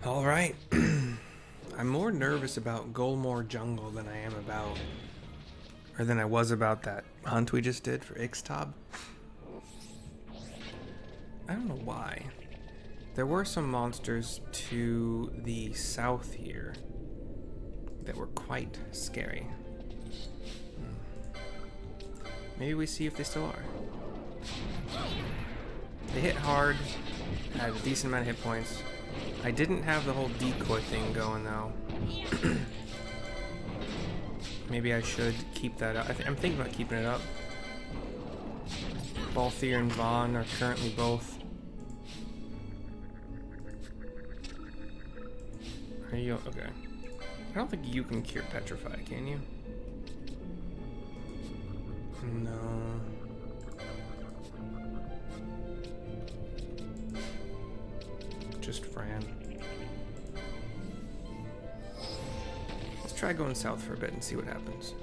Alright. I'm more nervous about Golmore Jungle than I am about, or than I was about that hunt we just did for Ixtab. I don't know why. There were some monsters to the south here that were quite scary. Maybe we see if they still are. They hit hard, had a decent amount of hit points. I didn't have the whole decoy thing going though. Maybe I should keep that up. I'm thinking about keeping it up. Balthier and Vaan are currently both. Are you okay? I don't think you can cure Petrify, can you? No. Just Fran. Let's try going south for a bit and see what happens.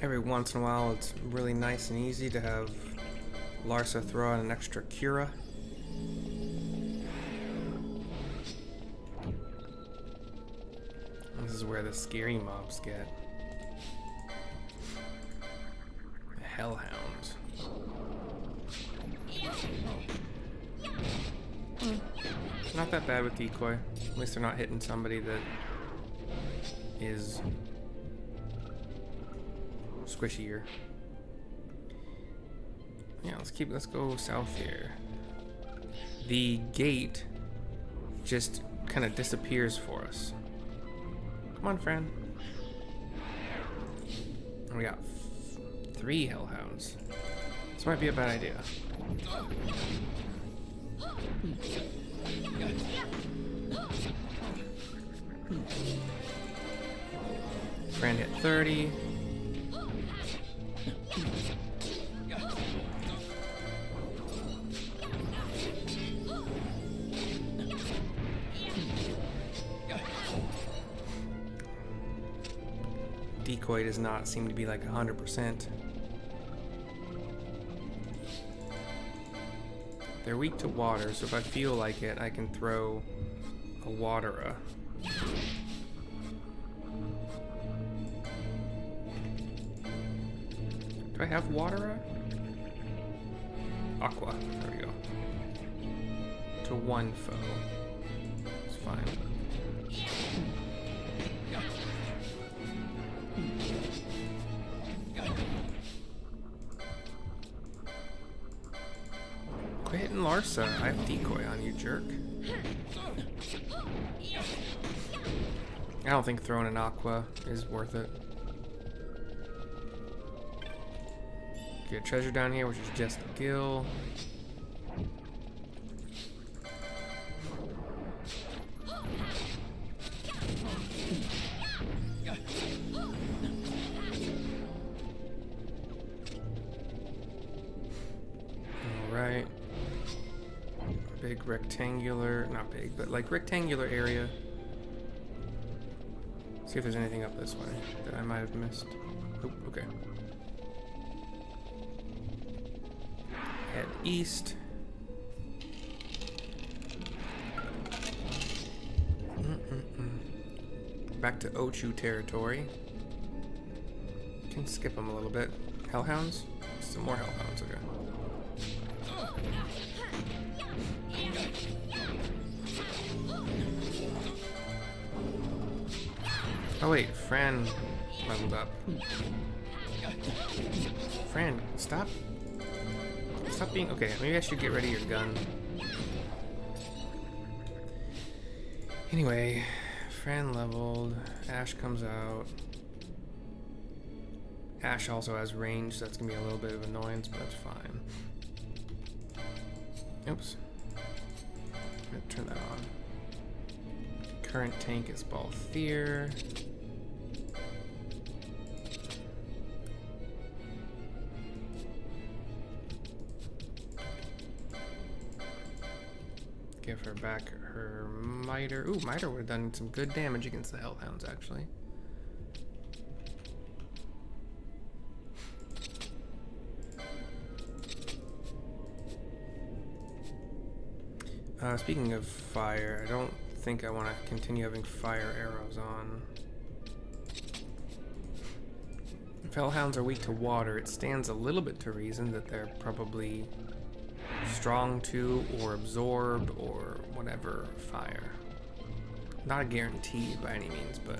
Every once in a while, it's really nice and easy to have Larsa throw out an extra Cura. This is where the scary mobs get. The Hellhounds. Not that bad with Decoy. At least they're not hitting somebody that is squishier. Yeah, let's go south here. The gate just kind of disappears for us. Come on, Fran. And we got 3 Hellhounds. This might be a bad idea. Fran hit 30. Decoy does not seem to be like 100%. They're weak to water, so if I feel like it, I can throw a Watera. Do I have Watera? Aqua. There we go. To 1 foe. It's fine. Quit hitting Larsa. I have Decoy on you, jerk. I don't think throwing an Aqua is worth it. Get a treasure down here, which is just a gill. Alright. Big rectangular, not big, but like rectangular area. See if there's anything up this way that I might have missed. Oh, okay. Head east. Back to Ochu territory. Can skip them a little bit. Hellhounds? Some more Hellhounds, okay. Oh wait, Fran leveled up. Fran, stop. Stop being... Okay, maybe I should get rid of your gun. Anyway, Fran leveled. Ashe comes out. Ashe also has range, so that's going to be a little bit of annoyance, but that's fine. Oops. I'm gonna turn that on. Current tank is Balthier. Give her back her Miter. Ooh, Miter would have done some good damage against the Hellhounds, actually. Speaking of fire, I don't think I want to continue having fire arrows on. If Hellhounds are weak to water, it stands a little bit to reason that they're probably strong to or absorb or whatever fire. Not a guarantee by any means, but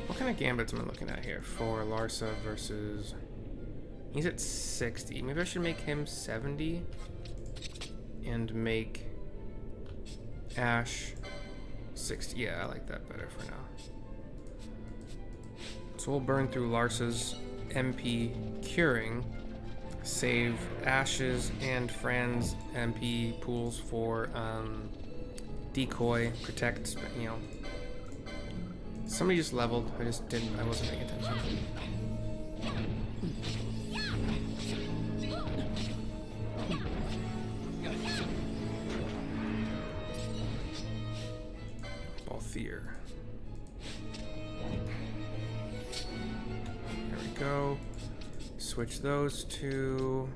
what kind of gambits am I looking at here for Larsa versus... He's at 60. Maybe I should make him 70 and make Ashe 60. Yeah, I like that better for now. So we'll burn through Larsa's MP curing, save Ashe's and Fran's MP pools for Decoy, protect, you know. Somebody just leveled. I wasn't paying attention. Balthier. There we go. Switch those two.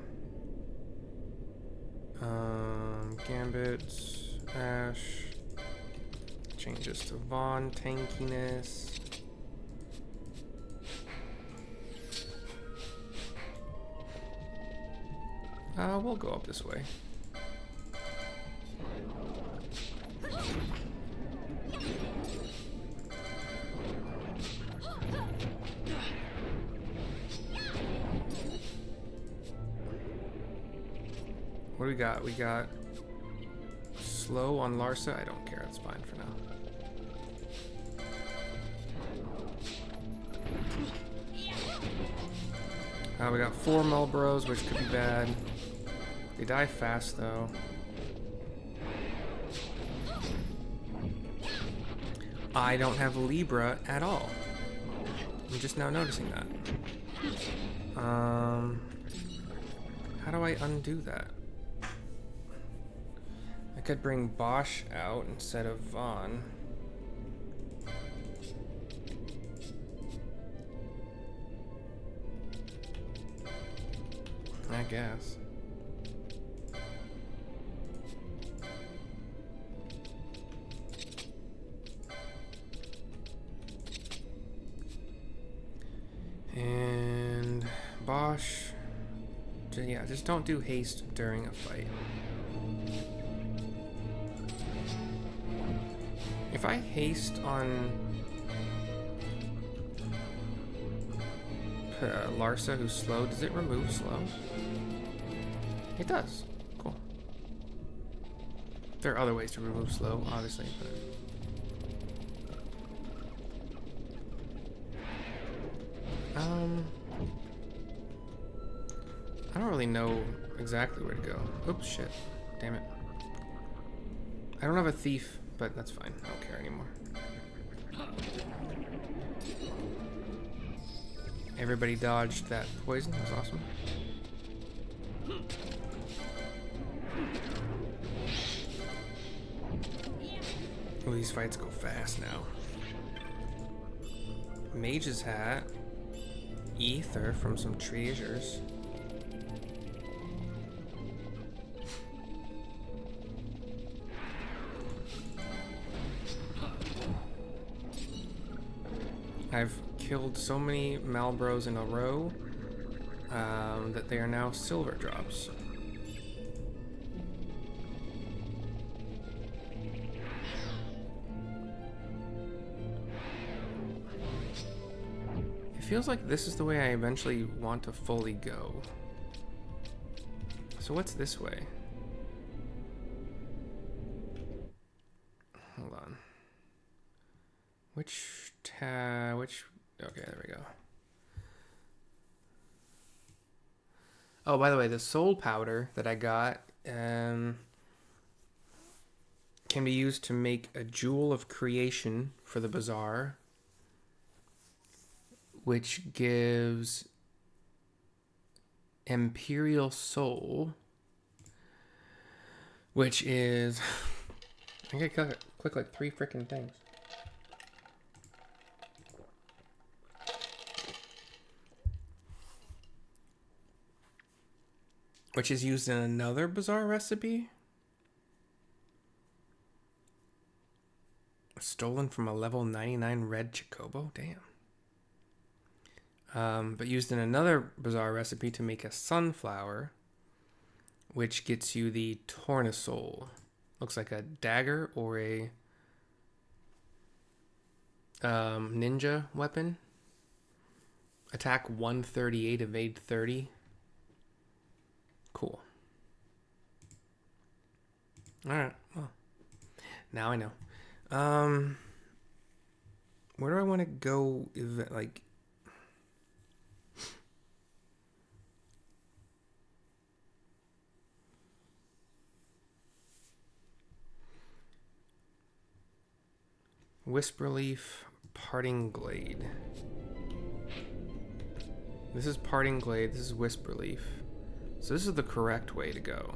Gambits, Ashe. Changes to Vaan, tankiness. We'll go up this way. What do we got? We got slow on Larsa. I don't care. It's fine for now. We got 4 Marlboros, which could be bad. They die fast, though. I don't have Libra at all. I'm just now noticing that. How do I undo that? I could bring Basch out instead of Vaan. I guess. And Basch, yeah, just don't do haste during a fight. If I haste on Larsa, who's slow, does it remove slow? It does. Cool. There are other ways to remove slow, obviously, but... I don't really know exactly where to go. Oops, shit. Damn it. I don't have a thief, but that's fine. I don't care anymore. Everybody dodged that poison. That was awesome. Oh, these fights go fast now. Mage's Hat. Ether from some treasures. I've killed so many Marlboros in a row that they are now silver drops. If feels like this is the way I eventually want to fully go. So what's this way? Hold on. Which okay, there we go. Oh, by the way, the soul powder that I got can be used to make a jewel of creation for the bazaar, which gives Imperial Soul, which is I gotta click like 3 freaking things. Which is used in another bazaar recipe. Stolen from a level 99 red Chocobo. Damn. But used in another bazaar recipe to make a sunflower, which gets you the Tornasol. Looks like a dagger or a ninja weapon. Attack 138, evade 30. Cool. Alright, well, now I know. Where do I want to go? Like, Whisperleaf, Parting Glade. This is Parting Glade, this is Whisperleaf. So this is the correct way to go.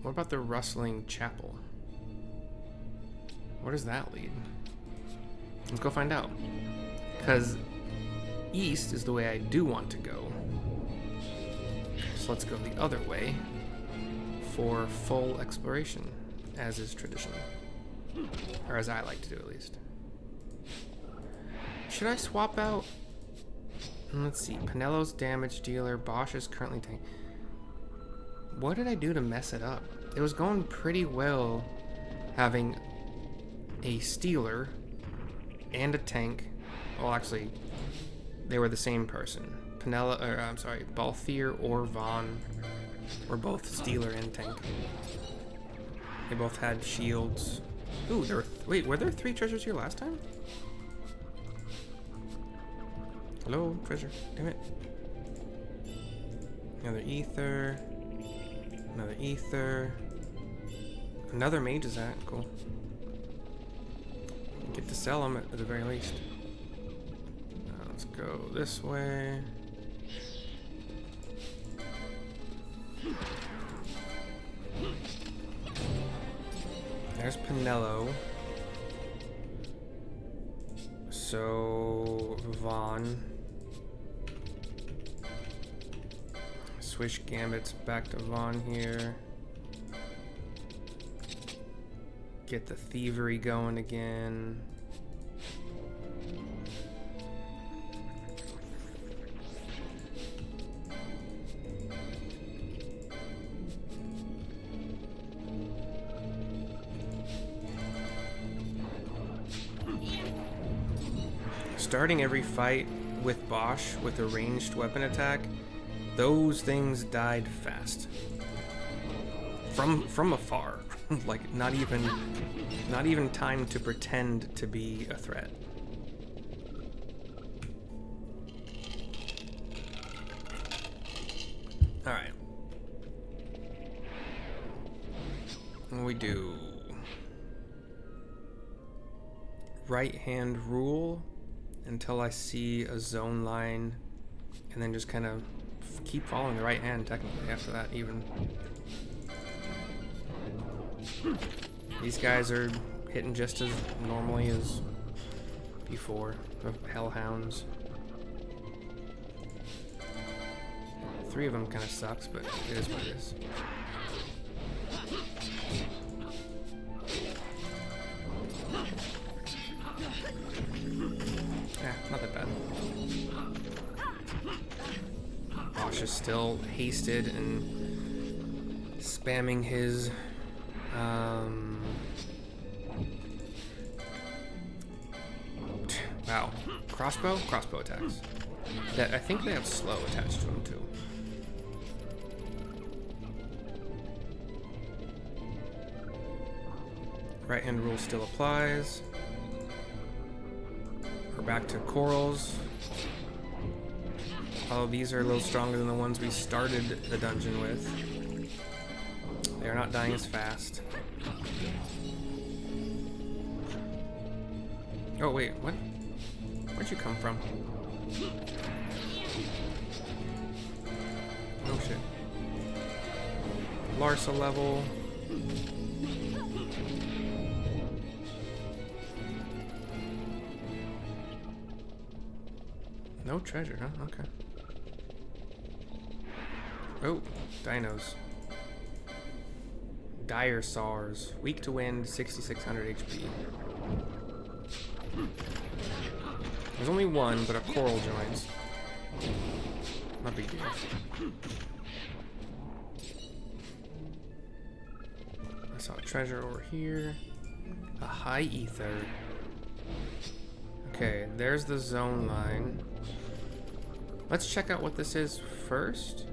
What about the Rustling Chapel? Where does that lead? Let's go find out. Because east is the way I do want to go. So let's go the other way for full exploration, as is tradition. Or as I like to do, at least. Should I swap out? Let's see. Pinello's damage dealer. Basch is currently tank. What did I do to mess it up? It was going pretty well having a stealer and a tank. Well, actually, they were the same person. Balthier or Vaan were both stealer and tank. They both had shields. Ooh, there were wait, were there 3 treasures here last time? Hello, treasure. Damn it. Another ether. Another ether. Another mage's hat. Cool. Get to sell them at the very least. Now let's go this way. There's Pinello. So Vaan. Swish Gambits back to Vaan here. Get the thievery going again. Starting every fight with Basch with a ranged weapon attack, those things died fast. From afar. Like not even time to pretend to be a threat. Alright. We do right hand rule until I see a zone line, and then just kind of keep following the right hand technically after that even. These guys are hitting just as normally as before, the hellhounds. 3 of them kind of sucks, but it is what it is. Not that bad. Basch is still hasted and spamming his wow, crossbow attacks. That I think they have slow attached to them too. Right hand rule still applies. We're back to corals. Oh, these are a little stronger than the ones we started the dungeon with. They are not dying as fast. Oh wait, what? Where'd you come from? Oh shit. Larsa level. No treasure, huh? Okay. Oh, dinos. Dire SARS. Weak to wind, 6600 HP. There's only one, but a coral joins. Not a big deal. I saw a treasure over here. A high ether. Okay, there's the zone line. Let's check out what this is first.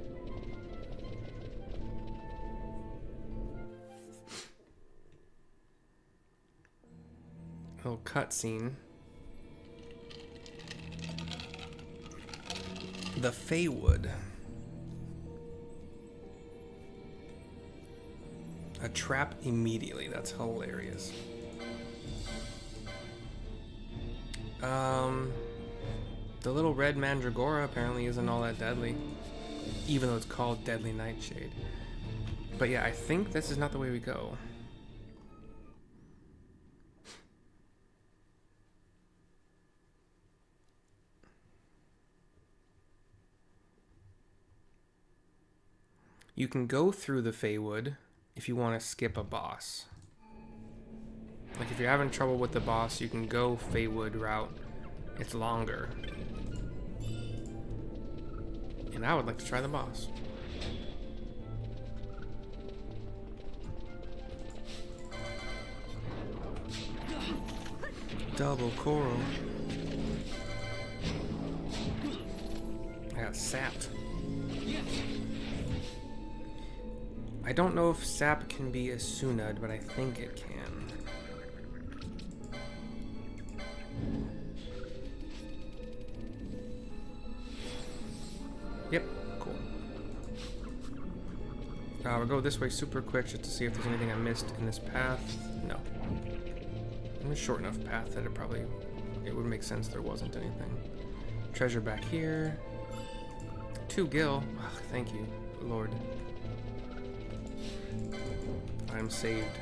Little cutscene. The Feywood. A trap immediately. That's hilarious. The little red mandragora apparently isn't all that deadly, even though it's called Deadly Nightshade. But yeah, I think this is not the way we go. You can go through the Feywood if you want to skip a boss. Like if you're having trouble with the boss, you can go Feywood route. It's longer. And I would like to try the boss. Double coral. I got sapped. I don't know if sap can be a Sunud, but I think it can. Yep, cool. We'll go this way super quick just to see if there's anything I missed in this path. No. It's a short enough path that it would make sense there wasn't anything. Treasure back here. 2 gil. Oh, thank you, Lord. I'm saved.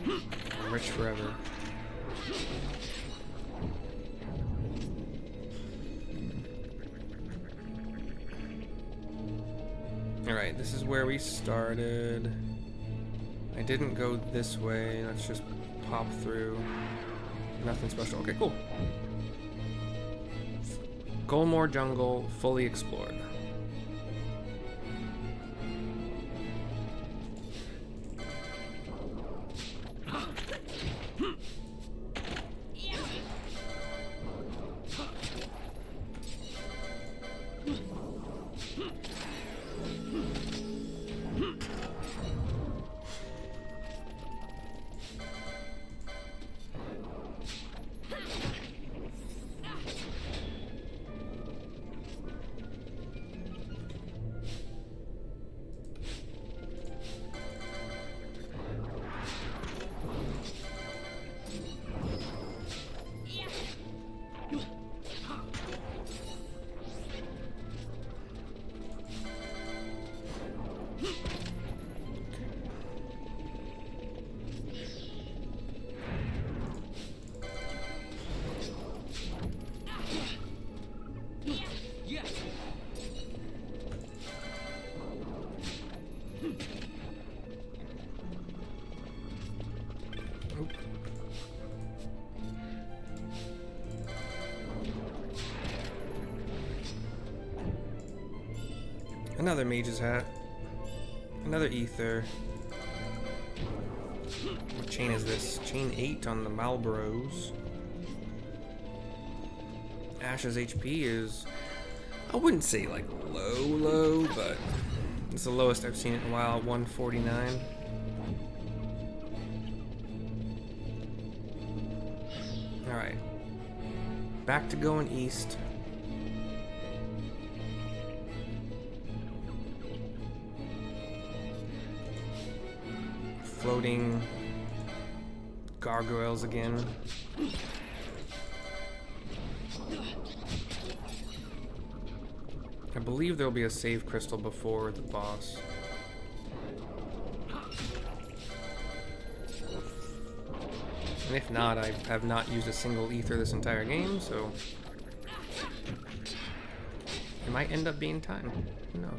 I'm rich forever. Alright, this is where we started. I didn't go this way. Let's just pop through. Nothing special. Okay, cool. Golmore Jungle fully explored. Another mage's hat. Another ether. What chain is this? Chain 8 on the Malboros. Ashe's HP is, I wouldn't say like low, but it's the lowest I've seen it in a while, 149. Alright. Back to going east. Floating gargoyles again. I believe there'll be a save crystal before the boss. And if not, I have not used a single ether this entire game, so it might end up being time. Who knows?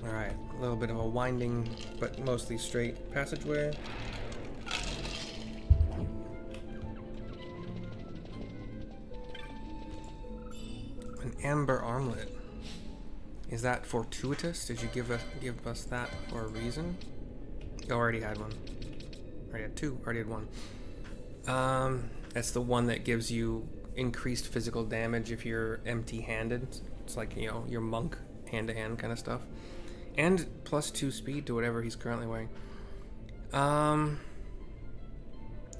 Alright, a little bit of a winding, but mostly straight passageway. An amber armlet. Is that fortuitous? Did you give us that for a reason? Oh, I already had one. Already had two. Already had one. That's the one that gives you increased physical damage if you're empty-handed. It's like, you know, your monk hand-to-hand kind of stuff. And +2 speed to whatever he's currently wearing. I'm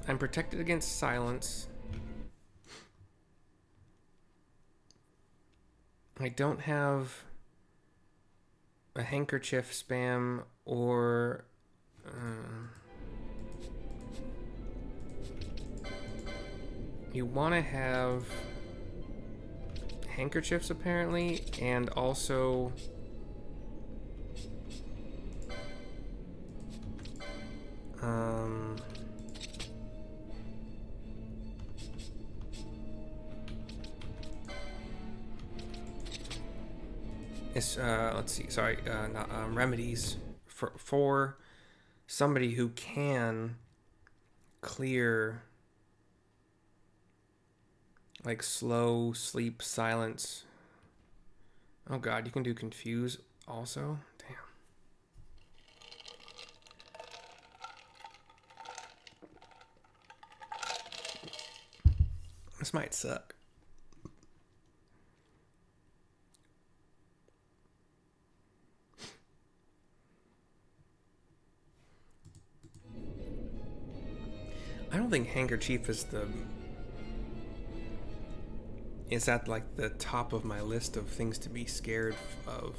protected against silence. I don't have a handkerchief spam or you want to have handkerchiefs apparently, and also let's see, sorry, remedies for somebody who can clear like slow sleep silence. Oh god, you can do confuse also. Damn. This might suck. I don't think handkerchief is at like the top of my list of things to be scared of.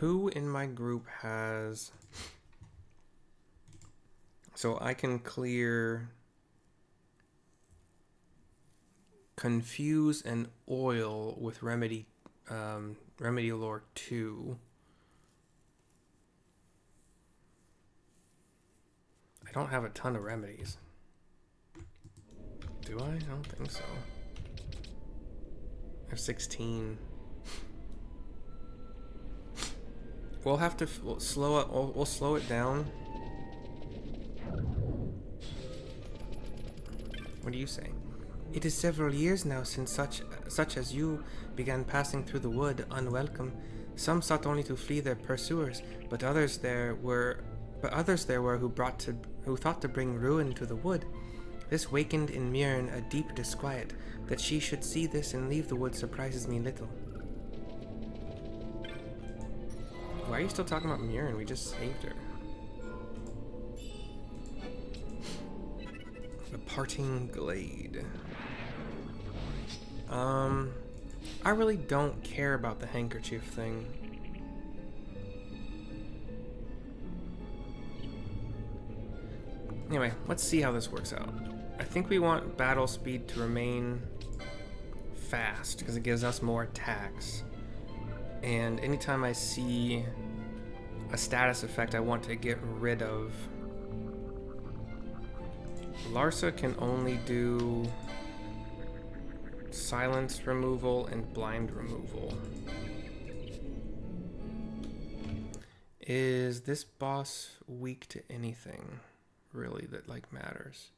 Who in my group has, so I can clear confuse and oil with remedy lore 2. I don't have a ton of remedies. Do I? I don't think so. I have 16. We'll have to slow it. We'll slow it down. What do you say? It is several years now since such as you began passing through the wood unwelcome. Some sought only to flee their pursuers, but others there were who thought to bring ruin to the wood. This wakened in Myrn a deep disquiet. That she should see this and leave the wood surprises me little. Why are you still talking about Myrn? We just saved her. The Parting Glade. I really don't care about the handkerchief thing. Anyway, let's see how this works out. I think we want battle speed to remain fast because it gives us more attacks. And anytime I see a status effect I want to get rid of, Larsa can only do silence removal and blind removal. Is this boss weak to anything? really that like matters.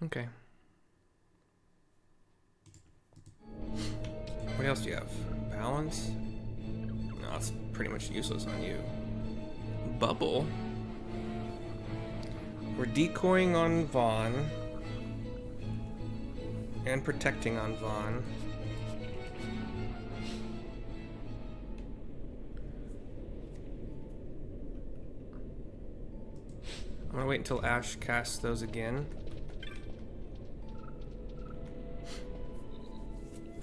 Okay. What else do you have? Balance? No, it's pretty much useless on you. Bubble? We're decoying on Vaan. And protecting on Vaan. I'm gonna wait until Ashe casts those again.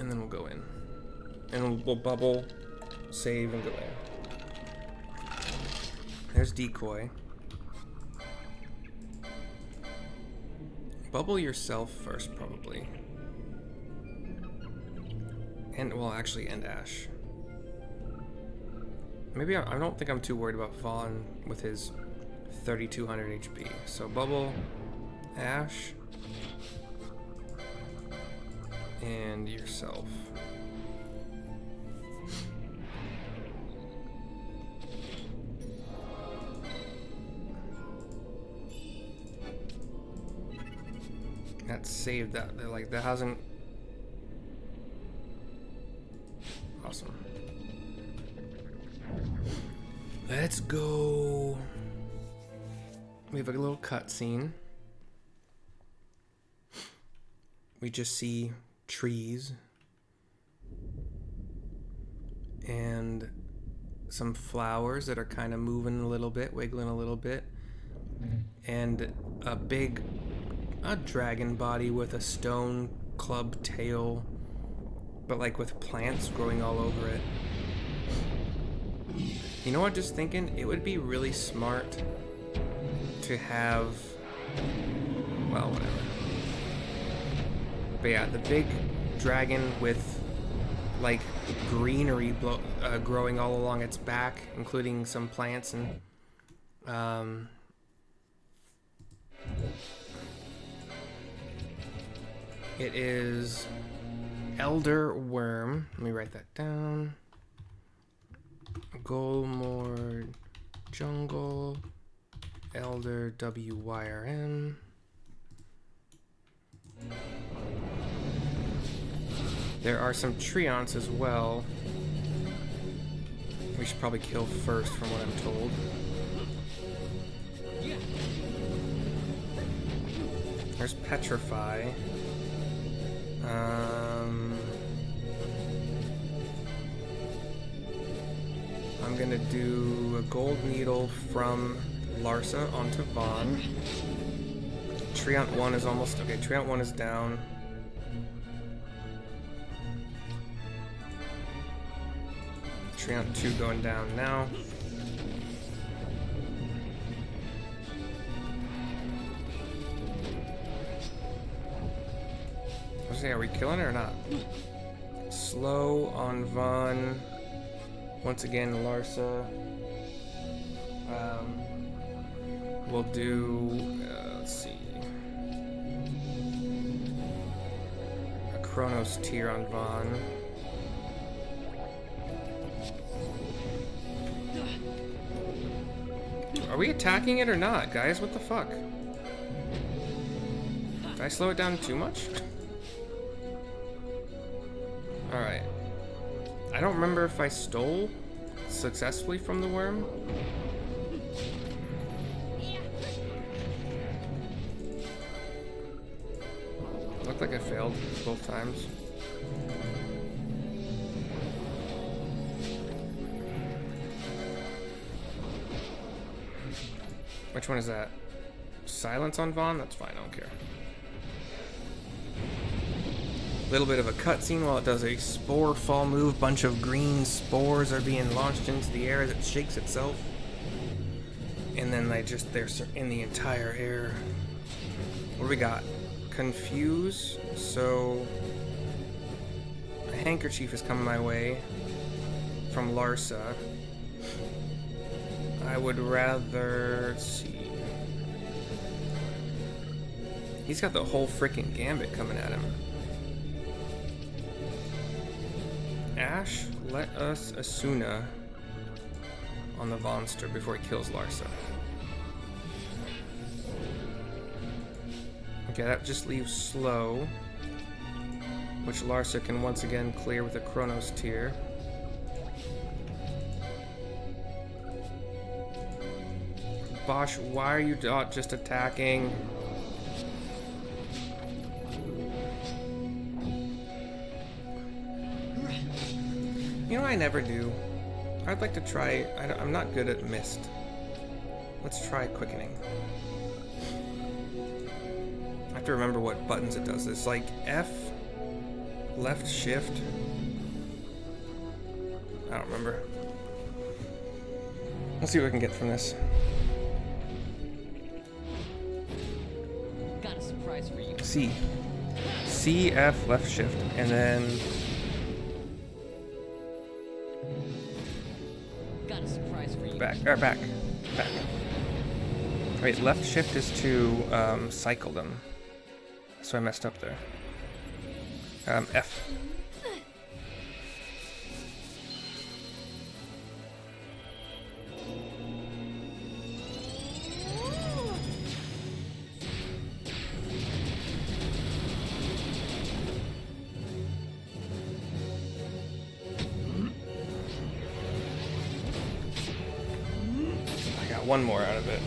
And then we'll go in. And we'll bubble, save, and go in. There's Decoy. Bubble yourself first, probably. And, well, actually, end Ashe. Maybe I don't think I'm too worried about Vaan with his 3200 HP. So bubble, Ashe, and yourself. That saved that. They're like, that hasn't. Awesome. Let's go. We have a little cutscene. We just see trees and some flowers that are kind of moving a little bit, wiggling a little bit, and a dragon body with a stone club tail, but like with plants growing all over it. You know what, just thinking, it would be really smart to have, well, whatever. But yeah, the big dragon with like greenery growing all along its back, including some plants and it is Elder Wyrm. Let me write that down. Golmore Jungle, Elder Wyrm. There are some treants as well. We should probably kill first, from what I'm told. There's Petrify. I'm gonna do a gold needle from Larsa onto Vaan. Treant 1 is almost okay. Treant 1 is down. Treant 2 going down now. I was saying, are we killing it or not? Slow on Vaan. Once again, Larsa. We'll do, let's see, a Chronos tier on Vaan. Are we attacking it or not, guys? What the fuck? Did I slow it down too much? Alright. I don't remember if I stole successfully from the worm. Looked like I failed both times. Which one is that? Silence on Vaan? That's fine, I don't care. Little bit of a cutscene while it does a spore fall move. Bunch of green spores are being launched into the air as it shakes itself. And then they're in the entire air. What do we got? Confuse. So a handkerchief is coming my way from Larsa. I would rather, let's see. He's got the whole freaking gambit coming at him. Ashe, let us Asuna on the Vonster before he kills Larsa. Okay, that just leaves Slow, which Larsa can once again clear with a Chronos Tier. Basch, why are you not just attacking? You know what I never do? I'd like to try... I'm not good at Mist. Let's try Quickening. I have to remember what buttons it does. It's like F, left shift. I don't remember. Let's see what we can get from this. Got a surprise for you. C. C, F, left shift, and then... Got a surprise for you. Back. Wait, left shift is to cycle them. So I messed up there. F. I got one more out of it.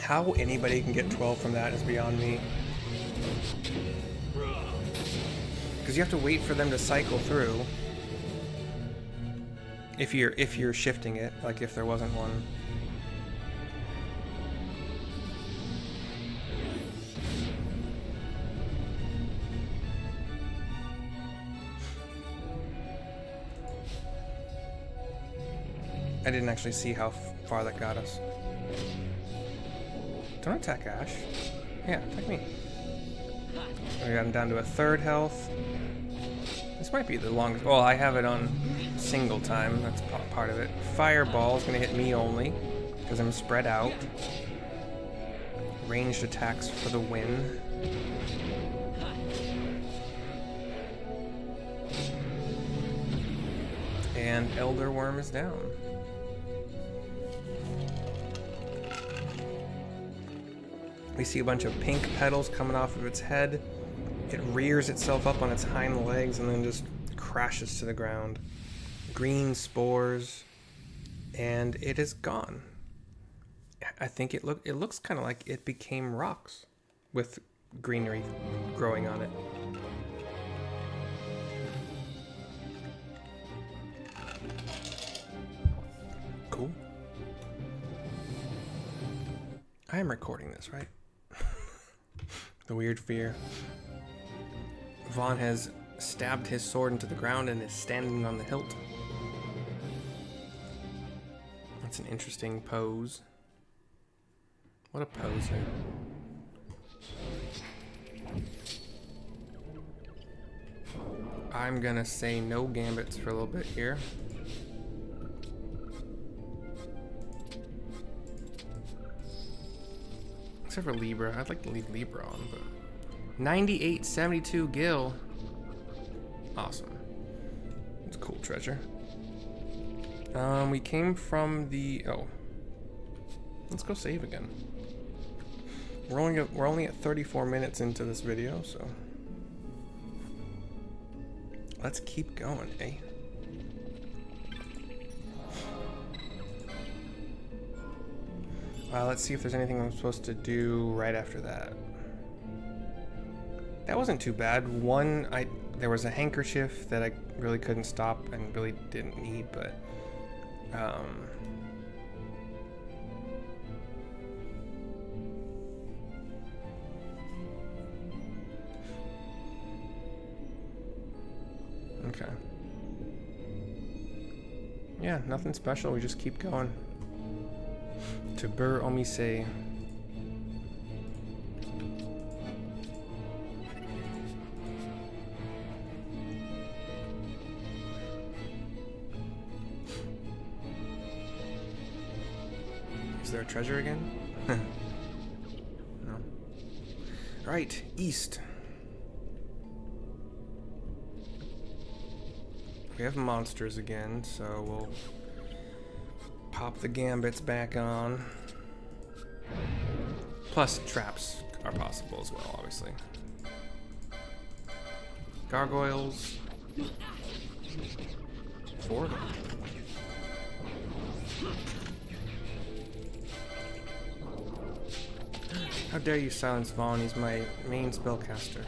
How anybody can get 12 from that is beyond me. Because you have to wait for them to cycle through. If you're shifting it, like if there wasn't one. I didn't actually see how far that got us. Don't attack Ashe. Yeah, attack me. We got him down to a 3rd health. This might be the longest. Well, I have it on single time. That's part of it. Fireball is going to hit me only because I'm spread out. Ranged attacks for the win. And Elder Wyrm is down. We see a bunch of pink petals coming off of its head. It rears itself up on its hind legs and then just crashes to the ground. Green spores, and it is gone. I think it looks kind of like it became rocks with greenery growing on it. Cool. I am recording this, right? The weird fear. Vaan has stabbed his sword into the ground and is standing on the hilt. That's an interesting pose. What a poser. I'm gonna say no gambits for a little bit here. Except for Libra. I'd like to leave Libra on, but 9872 Gil. Awesome. It's a cool treasure. We came from the let's go save again. We're only at 34 minutes into this video, so let's keep going, eh? Let's see if there's anything I'm supposed to do right after that. That wasn't too bad. There was a handkerchief that I really couldn't stop and really didn't need, but okay. Yeah, nothing special. We just keep going. To Bur-Omisace. Is there a treasure again? No. Right, east. We have monsters again, so we'll pop the gambits back on. Plus, traps are possible as well, obviously. Gargoyles. 4 of them. How dare you silence Vaan? He's my main spellcaster.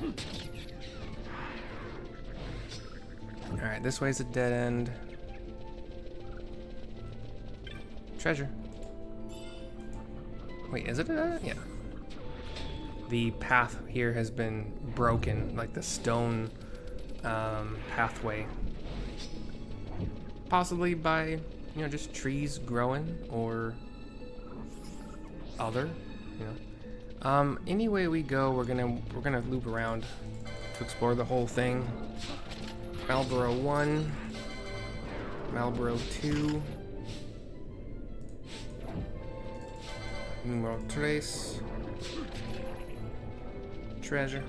Alright, this way's a dead end. Treasure. Wait, is it a dead end? Yeah. The path here has been broken, like the stone pathway. Possibly by, you know, just trees growing or other, you know. Any way we go, we're gonna loop around to explore the whole thing. Malboro 1, Malboro 2, Numero 3, treasure,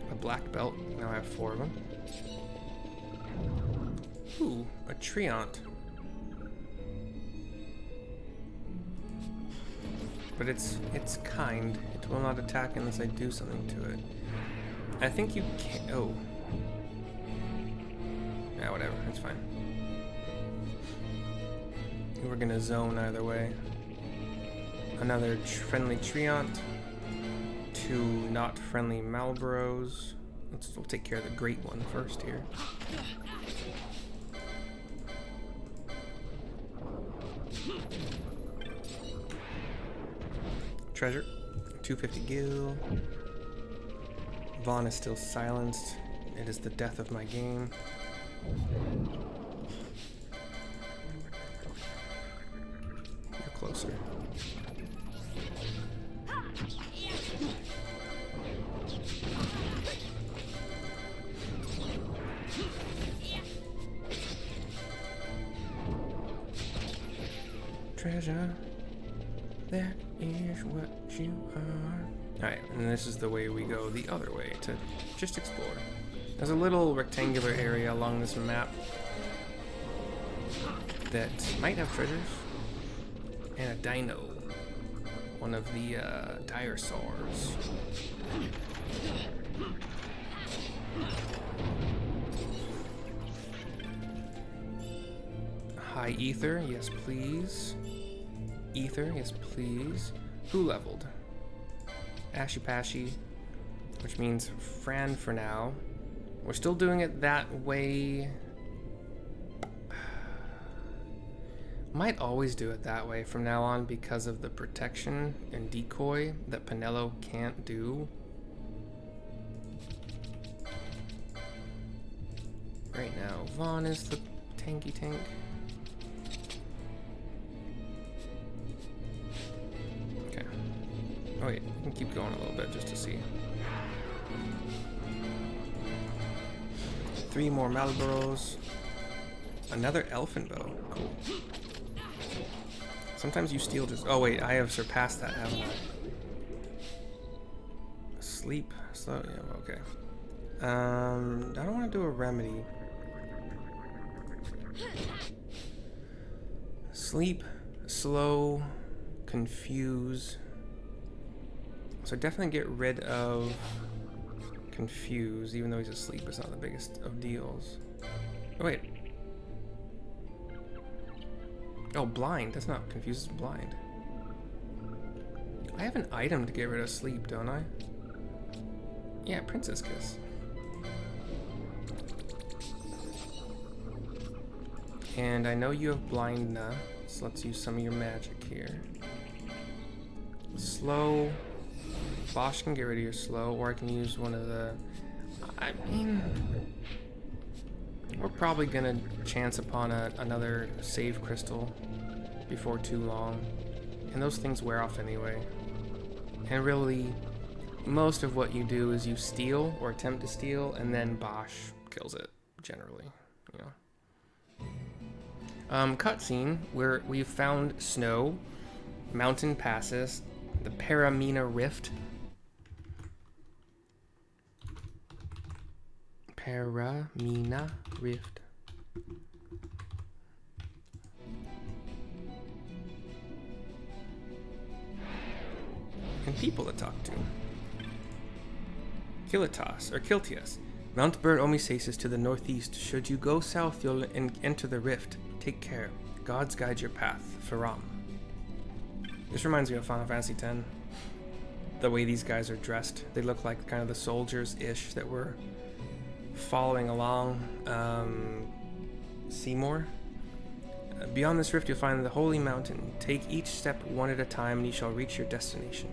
a black belt. Now I have 4 of them. Ooh, a treant. But it's kind. It will not attack unless I do something to it. I think you can. Oh. Yeah, whatever. It's fine. We're gonna zone either way. Another friendly treant. 2 not friendly Malboros. We'll take care of the great one first here. Treasure. 250 gil. Vaan is still silenced. It is the death of my game. You're closer. Treasure, that is what you are. Alright, and this is the way we go the other way to just explore. There's a little rectangular area along this map that might have treasures. And a dino. One of the dinosaurs. High ether, yes please. Ether, yes please. Who leveled? Ashe and Basch, which means Fran for now. We're still doing it that way. Might always do it that way from now on because of the protection and decoy that Penelo can't do. Right now, Vaan is the tanky tank. Okay. Oh wait, we can keep going a little bit just to see. 3 more Malboros. Another elfin bow. Cool. Sometimes you steal just... Oh wait, I have surpassed that, haven't I? Sleep. Slow. Yeah, okay. I don't want to do a remedy. Sleep, slow, confuse. So definitely get rid of confuse, even though he's asleep. It's not the biggest of deals. Oh wait. Oh, blind. That's not confused, it's blind. I have an item to get rid of sleep, don't I? Yeah, Princess Kiss. And I know you have blind now, so let's use some of your magic here. Slow. Basch can get rid of your slow, or I can use one of the... I mean... We're probably gonna chance upon another save crystal before too long. And those things wear off anyway. And really, most of what you do is you steal, or attempt to steal, and then Basch kills it, generally, you know. Cutscene, where we've found snow, mountain passes, the Paramina Rift. Paramina Rift. And people to talk to. Kiltias. Mt Bur-Omisace is to the northeast. Should you go south, you'll enter the rift. Take care. Gods guide your path. Faram. This reminds me of Final Fantasy X. The way these guys are dressed. They look like kind of the soldiers-ish that were following along Seymour. Beyond this rift, you'll find the holy mountain. Take each step one at a time, and you shall reach your destination.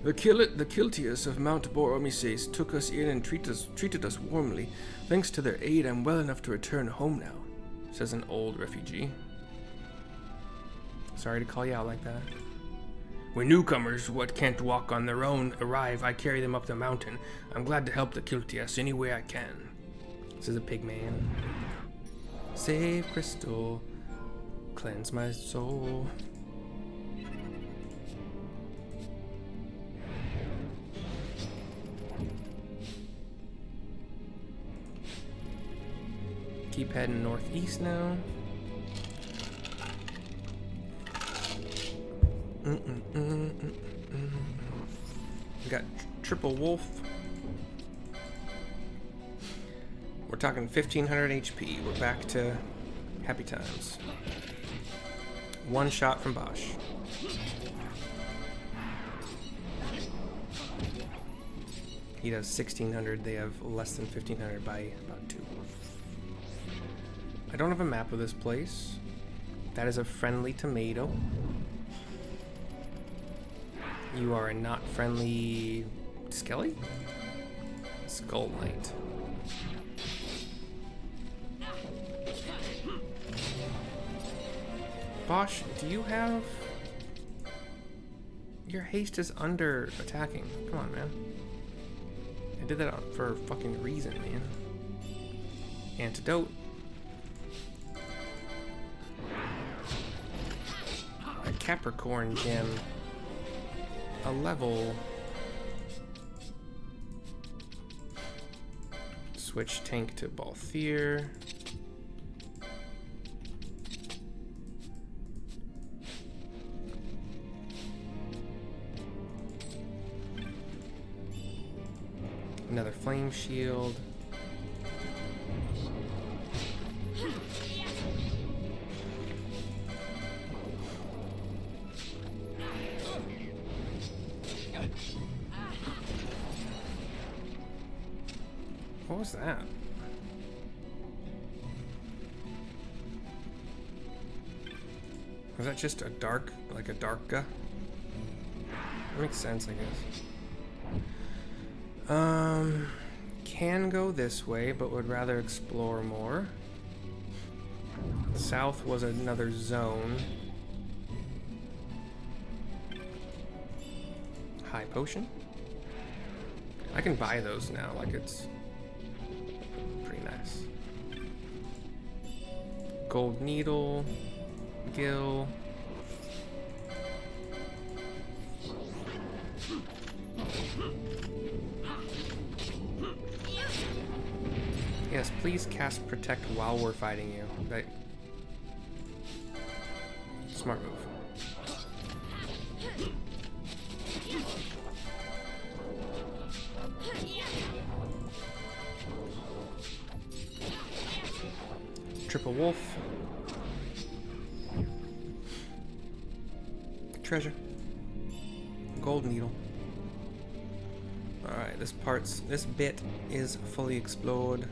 The Kiltias of Mt Bur-Omisace took us in and treated us warmly. Thanks to their aid, I'm well enough to return home now, says an old refugee. Sorry to call you out like that. When newcomers, what can't walk on their own, arrive, I carry them up the mountain. I'm glad to help the Kiltias any way I can, says a pig man. Save Crystal, cleanse my soul. Keep heading northeast now. We got triple wolf. We're talking 1500 HP. We're back to happy times. One shot from Basch. He does 1600. They have less than 1500 by about 2. I don't have a map of this place. That is a friendly tomato. You are a not friendly Skelly? Skull Knight. Basch, do you have... Your haste is under attacking. Come on, man. I did that for a fucking reason, man. Antidote. A Capricorn gem. A level. Switch tank to Balthier. Another flame shield. What was that? Was that just a dark, like a darka? That makes sense, I guess. Can go this way, but would rather explore more. South was another zone. High potion. I can buy those now, like it's pretty nice. Gold needle, gill. Yes, please cast Protect while we're fighting you. Right. Smart move. Triple wolf. Treasure. Gold needle. Alright, this bit is fully explored.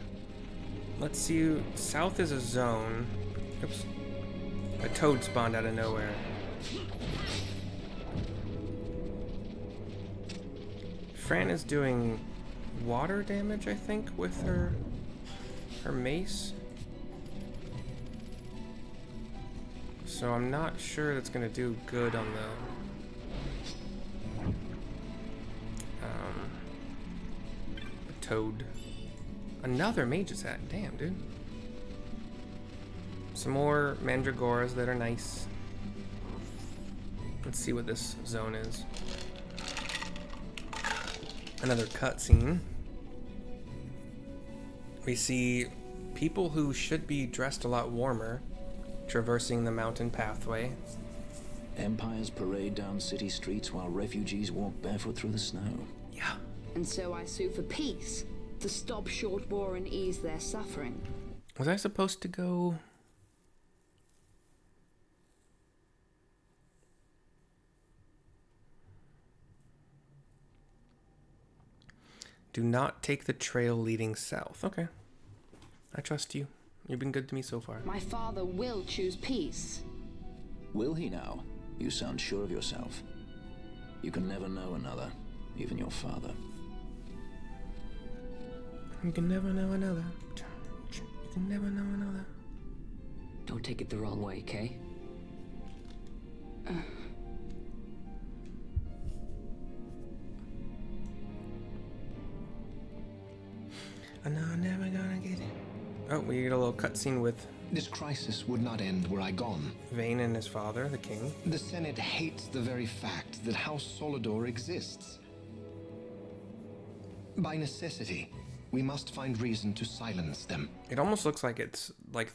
Let's see, south is a zone. Oops. A toad spawned out of nowhere. Fran is doing water damage, I think, with her mace. So I'm not sure that's gonna do good on the toad. Another mage's hat. Damn, dude. Some more mandragoras that are nice. Let's see what this zone is. Another cutscene. We see people who should be dressed a lot warmer traversing the mountain pathway. Empires parade down city streets while refugees walk barefoot through the snow. Yeah. And so I sue for peace, to stop short war and ease their suffering. Was I supposed to go? Do not take the trail leading south. Okay. I trust you. You've been good to me so far. My father will choose peace. Will he now? You sound sure of yourself. You can never know another, even your father. You can never know another. You can never know another. Don't take it the wrong way, Kay? I know I'm never gonna get it. Oh, we get a little cutscene with This crisis would not end were I gone. Vaan and his father, the king. The Senate hates the very fact that House Solidor exists. By necessity, we must find reason to silence them. It almost looks like it's like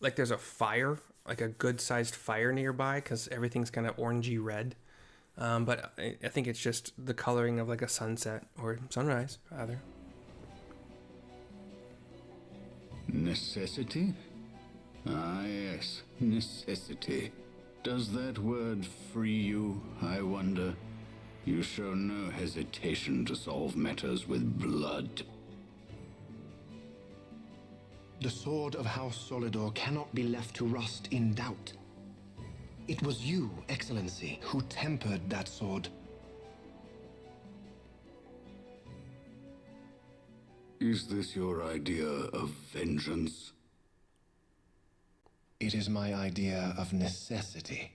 like there's a fire, like a good-sized fire nearby, because everything's kind of orangey red. But I think it's just the coloring of like a sunset or sunrise, rather. Necessity? Ah, yes, necessity. Does that word free you, I wonder? You show no hesitation to solve matters with blood. The sword of House Solidor cannot be left to rust in doubt. It was you, Excellency, who tempered that sword. Is this your idea of vengeance? It is my idea of necessity.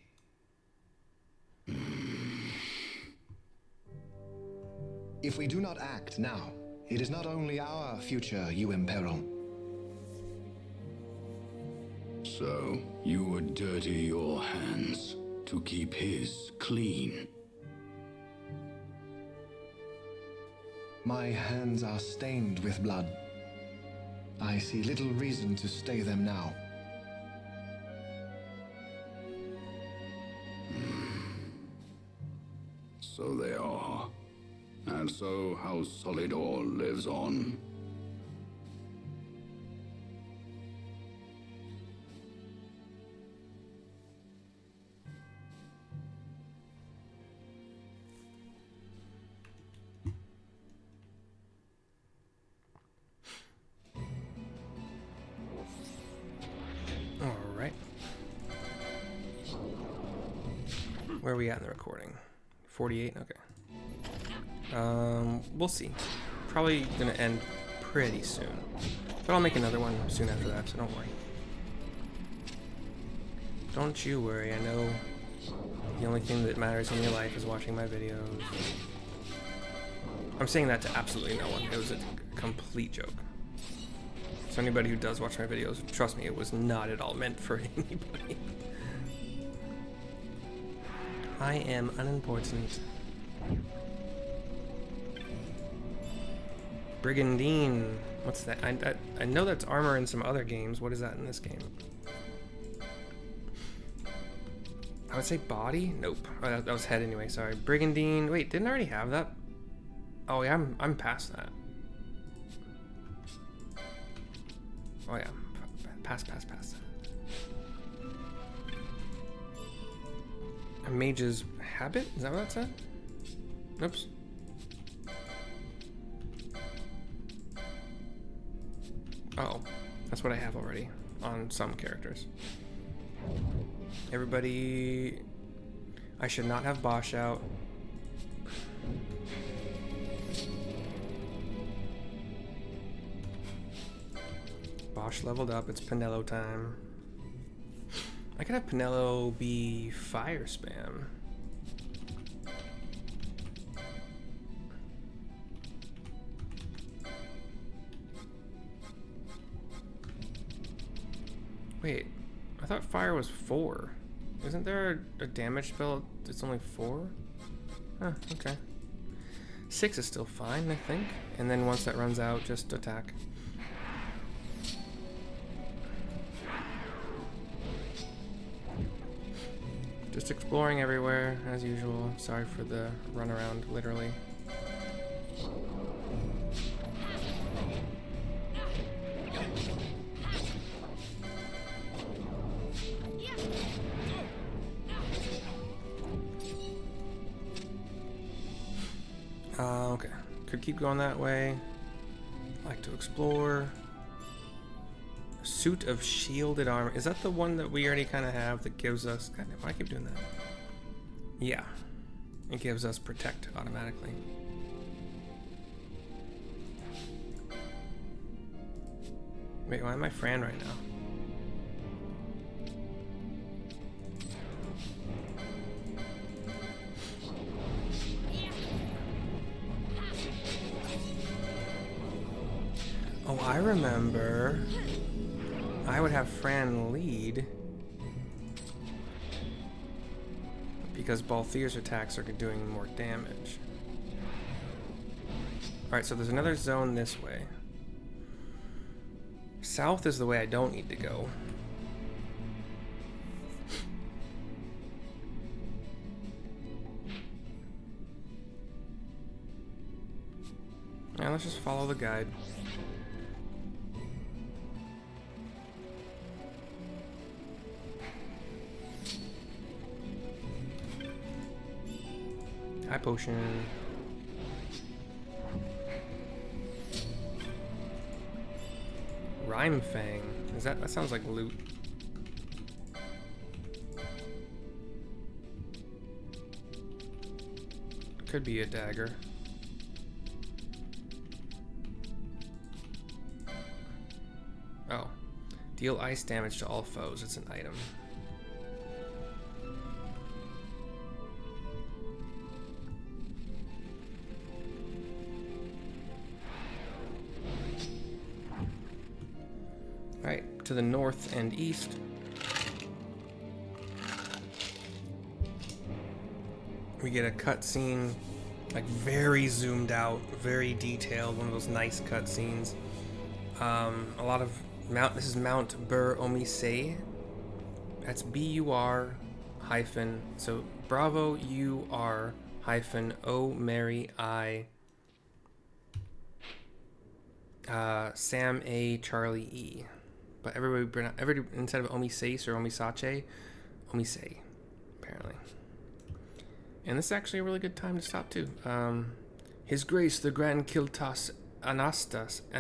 If we do not act now, it is not only our future you imperil. So, you would dirty your hands to keep his clean. My hands are stained with blood. I see little reason to stay them now. So they are. And so House Solidor lives on. Alright. Where are we at in the recording? 48? Okay. We'll see. Probably gonna end pretty soon. But I'll make another one soon after that, so don't worry. Don't you worry, I know the only thing that matters in your life is watching my videos. I'm saying that to absolutely no one. It was a complete joke. So anybody who does watch my videos, trust me, it was not at all meant for anybody. I am unimportant. Brigandine. What's that? I know that's armor in some other games. What is that in this game? I would say body? Nope. Oh, that was head anyway, sorry. Brigandine. Wait, didn't I already have that? Oh yeah, I'm past that. Oh yeah, past that. A mage's habit? Is that what that said? Oops. Oh, that's what I have already on some characters. Everybody, I should not have Basch out. Basch leveled up, it's Pinello time. I could have Pinello be fire spam. Wait, I thought fire was 4. Isn't there a damage spell that's only 4? Oh, okay. 6 is still fine, I think. And then once that runs out, just attack. Just exploring everywhere, as usual. Sorry for the runaround, literally. Okay. Could keep going that way. Like to explore. Suit of shielded armor. Is that the one that we already kind of have that gives us... God damn, why I keep doing that? Yeah. It gives us protect automatically. Wait, why am I Fran right now? Oh, I remember. I would have Fran lead because Balthier's attacks are doing more damage. Alright, so there's another zone this way. South is the way I don't need to go. Now let's just follow the guide. High potion. Rhyme Fang. Is that sounds like loot. Could be a dagger. Oh. Deal ice damage to all foes. It's an item. Alright, to the north and east. We get a cutscene, like very zoomed out, very detailed, one of those nice cutscenes. A lot of this is Mt Bur-Omisace. That's B-U-R hyphen, so Bravo U-R hyphen O Mary I Sam A Charlie E. But everybody instead of Omisace or Omisace, Omisace, apparently. And this is actually a really good time to stop too. His Grace the Grand Kiltas Anastasis,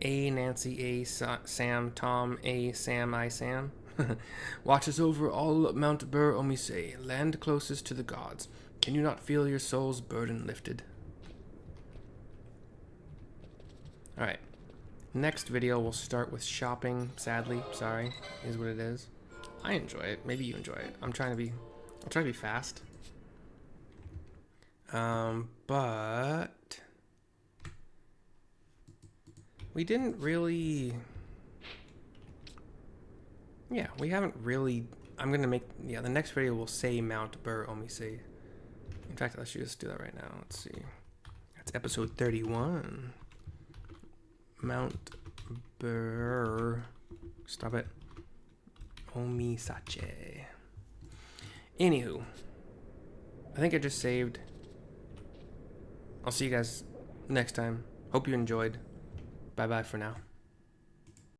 A Nancy A Sam Tom A Sam I Sam, watches over all Mt Bur-Omisace, land closest to the gods. Can you not feel your soul's burden lifted? All right. Next video, we'll start with shopping. Sadly, sorry, is what it is. I enjoy it. Maybe you enjoy it. I'll try to be fast. But we didn't really. Yeah, we haven't really. I'm gonna make. Yeah, the next video will say Mt Bur-Omisace. In fact, let's just do that right now. Let's see. That's episode 31. Mt Bur... Stop it. Omisace. Anywho. I think I just saved. I'll see you guys next time. Hope you enjoyed. Bye-bye for now.